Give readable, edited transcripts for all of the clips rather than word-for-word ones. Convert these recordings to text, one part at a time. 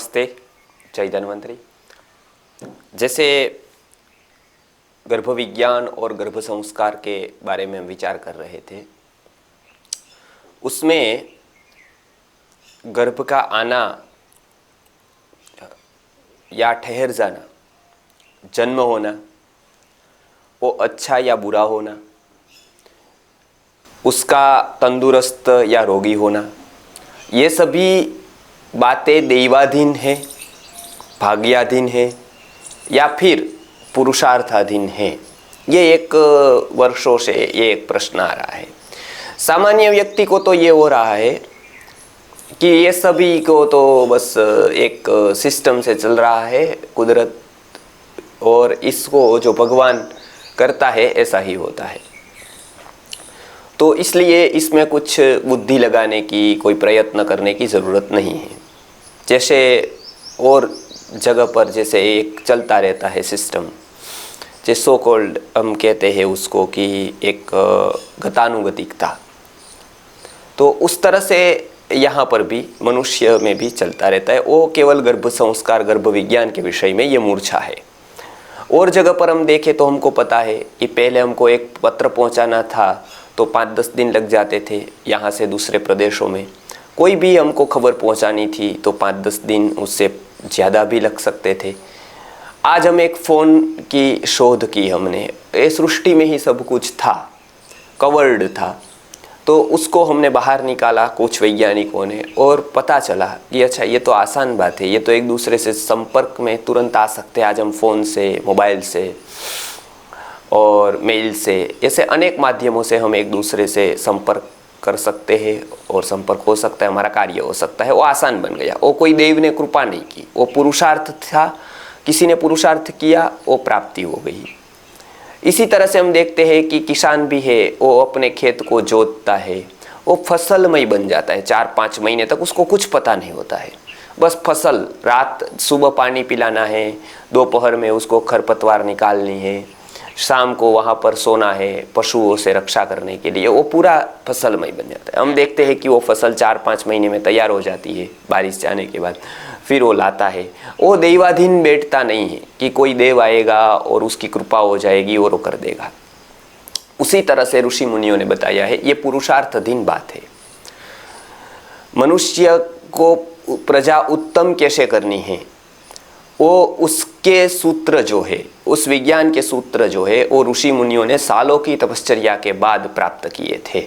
नमस्ते, जय धन्वंतरी। जैसे गर्भ विज्ञान और गर्भ संस्कार के बारे में हम विचार कर रहे थे, उसमें गर्भ का आना या ठहर जाना, जन्म होना, वो अच्छा या बुरा होना, उसका तंदुरुस्त या रोगी होना, ये सभी बातें दैवाधीन है, भाग्याधीन है या फिर पुरुषार्थाधीन है। ये एक वर्षों से ये एक प्रश्न आ रहा है। सामान्य व्यक्ति को तो ये हो रहा है कि ये सभी को तो बस एक सिस्टम से चल रहा है, कुदरत, और इसको जो भगवान करता है ऐसा ही होता है। तो इसलिए इसमें कुछ बुद्धि लगाने की, कोई प्रयत्न करने की ज़रूरत नहीं है। जैसे और जगह पर जैसे एक चलता रहता है सिस्टम, जैसे सो कॉल्ड हम कहते हैं उसको कि एक गतानुगतिकता, तो उस तरह से यहाँ पर भी मनुष्य में भी चलता रहता है। वो केवल गर्भ संस्कार, गर्भ विज्ञान के विषय में ये मूर्छा है। और जगह पर हम देखें तो हमको पता है कि पहले हमको एक पत्र पहुँचाना था तो 5-10 दिन लग जाते थे। यहाँ से दूसरे प्रदेशों में कोई भी हमको खबर पहुँचानी थी तो 5-10 दिन, उससे ज़्यादा भी लग सकते थे। आज हम एक फ़ोन की शोध की हमने, ये सृष्टि में ही सब कुछ था, कवर्ड था, तो उसको हमने बाहर निकाला कुछ वैज्ञानिकों ने, और पता चला कि अच्छा ये तो आसान बात है, ये तो एक दूसरे से संपर्क में तुरंत आ सकते हैं। आज हम फ़ोन से, मोबाइल से और मेल से, ऐसे अनेक माध्यमों से हम एक दूसरे से संपर्क कर सकते हैं और संपर्क हो सकता है, हमारा कार्य हो सकता है। वो आसान बन गया। वो कोई देव ने कृपा नहीं की, वो पुरुषार्थ था, किसी ने पुरुषार्थ किया, वो प्राप्ति हो गई। इसी तरह से हम देखते हैं कि किसान भी है, वो अपने खेत को जोतता है, वो फसलमय बन जाता है। 4-5 महीने तक उसको कुछ पता नहीं होता है, बस फसल, रात सुबह पानी पिलाना है, दोपहर में उसको खरपतवार निकालनी है, शाम को वहाँ पर सोना है पशुओं से रक्षा करने के लिए। वो पूरा फसलमय बन जाता है। हम देखते हैं कि वो फसल 4-5 महीने में तैयार हो जाती है बारिश जाने के बाद, फिर वो लाता है। वो दैवाधीन बैठता नहीं है कि कोई देव आएगा और उसकी कृपा हो जाएगी और वो कर देगा। उसी तरह से ऋषि मुनियों ने बताया है, ये पुरुषार्थधीन बात है। मनुष्य को प्रजा उत्तम कैसे करनी है, वो उसके सूत्र जो है, उस विज्ञान के सूत्र जो है, वो ऋषि मुनियों ने सालों की तपश्चर्या के बाद प्राप्त किए थे।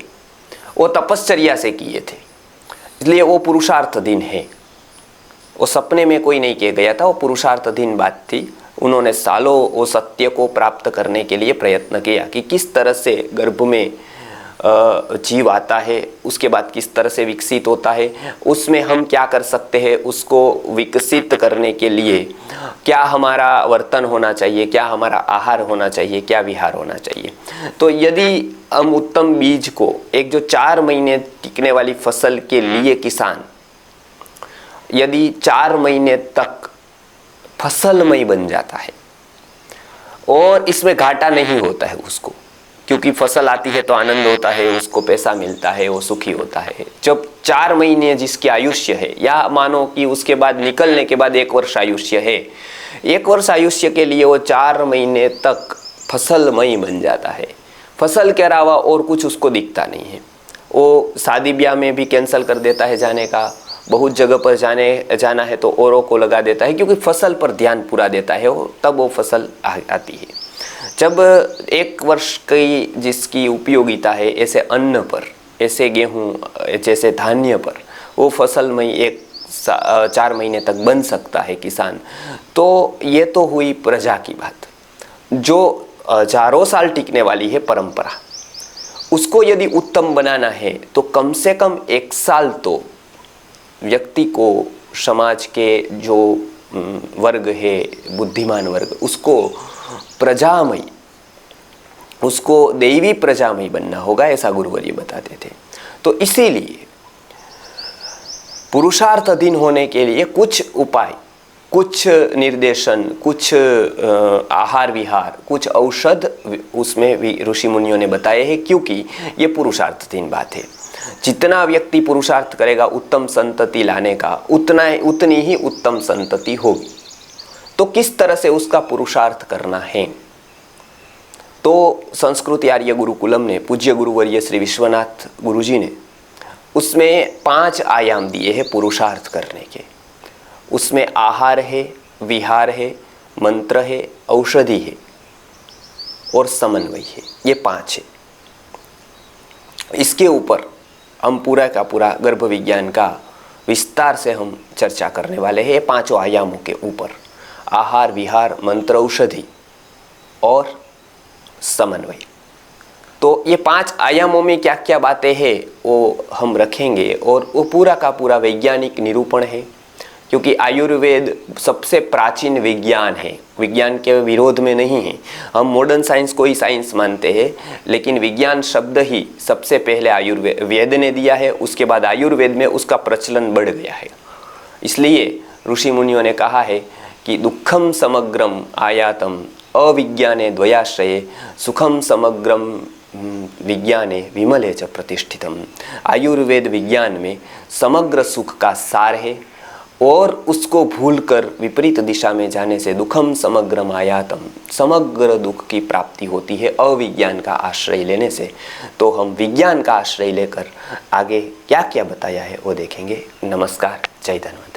वो तपश्चर्या से किए थे, इसलिए वो पुरुषार्थधीन है। वो सपने में कोई नहीं किया गया था, वो पुरुषार्थधीन बात थी। उन्होंने सालों वो सत्य को प्राप्त करने के लिए प्रयत्न किया कि किस तरह से गर्भ में जीव आता है, उसके बाद किस तरह से विकसित होता है, उसमें हम क्या कर सकते हैं, उसको विकसित करने के लिए क्या हमारा वर्तन होना चाहिए, क्या हमारा आहार होना चाहिए, क्या विहार होना चाहिए। तो यदि हम उत्तम बीज को, एक जो 4 महीने टिकने वाली फसल के लिए किसान यदि 4 महीने तक फसलमय बन जाता है और इसमें घाटा नहीं होता है उसको, क्योंकि फसल आती है तो आनंद होता है, उसको पैसा मिलता है, वो सुखी होता है। जब 4 महीने जिसकी आयुष्य है, या मानो कि उसके बाद निकलने के बाद 1 वर्ष आयुष्य है, 1 वर्ष आयुष्य के लिए वो 4 महीने तक फसलमय बन जाता है। फसल के अलावा और कुछ उसको दिखता नहीं है। वो शादी ब्याह में भी कैंसिल कर देता है जाने का, बहुत जगह पर जाना है तो औरों को लगा देता है, क्योंकि फसल पर ध्यान पूरा देता है वो, तब वो फसल आती है। जब 1 वर्ष की जिसकी उपयोगिता है, ऐसे अन्न पर, ऐसे गेहूँ, जैसे धान्य पर वो फसलमय 4 महीने तक बन सकता है किसान, तो ये तो हुई प्रजा की बात। जो हजारों साल टिकने वाली है परंपरा, उसको यदि उत्तम बनाना है तो कम से कम 1 साल तो व्यक्ति को, समाज के जो वर्ग है, बुद्धिमान वर्ग, उसको प्रजामय, उसको दैवी प्रजामय बनना होगा, ऐसा गुरुवर्य बताते थे। तो इसीलिए पुरुषार्थधीन होने के लिए कुछ उपाय, कुछ निर्देशन, कुछ आहार विहार, कुछ औषध उसमें भी ऋषि मुनियों ने बताए हैं, क्योंकि ये पुरुषार्थधीन बात है। जितना व्यक्ति पुरुषार्थ करेगा उत्तम संतति लाने का, उतनी ही उत्तम संतति होगी। तो किस तरह से उसका पुरुषार्थ करना है? तो संस्कृत आर्य गुरुकुलम ने, पूज्य गुरुवर्य श्री विश्वनाथ गुरुजी ने उसमें 5 आयाम दिए हैं पुरुषार्थ करने के। उसमें आहार है, विहार है, मंत्र है, औषधि है और समन्वय है। ये 5 है। इसके ऊपर हम पूरा का पूरा गर्भ विज्ञान का विस्तार से हम चर्चा करने वाले हैं, 5 आयामों के ऊपर। आहार, विहार, मंत्र, औषधि और समन्वय। तो ये 5 आयामों में क्या क्या बातें हैं वो हम रखेंगे और वो पूरा का पूरा वैज्ञानिक निरूपण है, क्योंकि आयुर्वेद सबसे प्राचीन विज्ञान है, विज्ञान के विरोध में नहीं है। हम मॉडर्न साइंस को ही साइंस मानते हैं, लेकिन विज्ञान शब्द ही सबसे पहले आयुर्वेद ने दिया है, उसके बाद आयुर्वेद में उसका प्रचलन बढ़ गया है। इसलिए ऋषि मुनियों ने कहा है कि दुखम समग्रम आयातम अविज्ञाने द्वयाश्रये सुखम समग्रम विज्ञाने विमले च प्रतिष्ठितम। आयुर्वेद विज्ञान में समग्र सुख का सार है और उसको भूलकर विपरीत दिशा में जाने से दुखम समग्रम आयातम, समग्र दुख की प्राप्ति होती है अविज्ञान का आश्रय लेने से। तो हम विज्ञान का आश्रय लेकर आगे क्या क्या बताया है वो देखेंगे। नमस्कार, जय धन्वंतरि।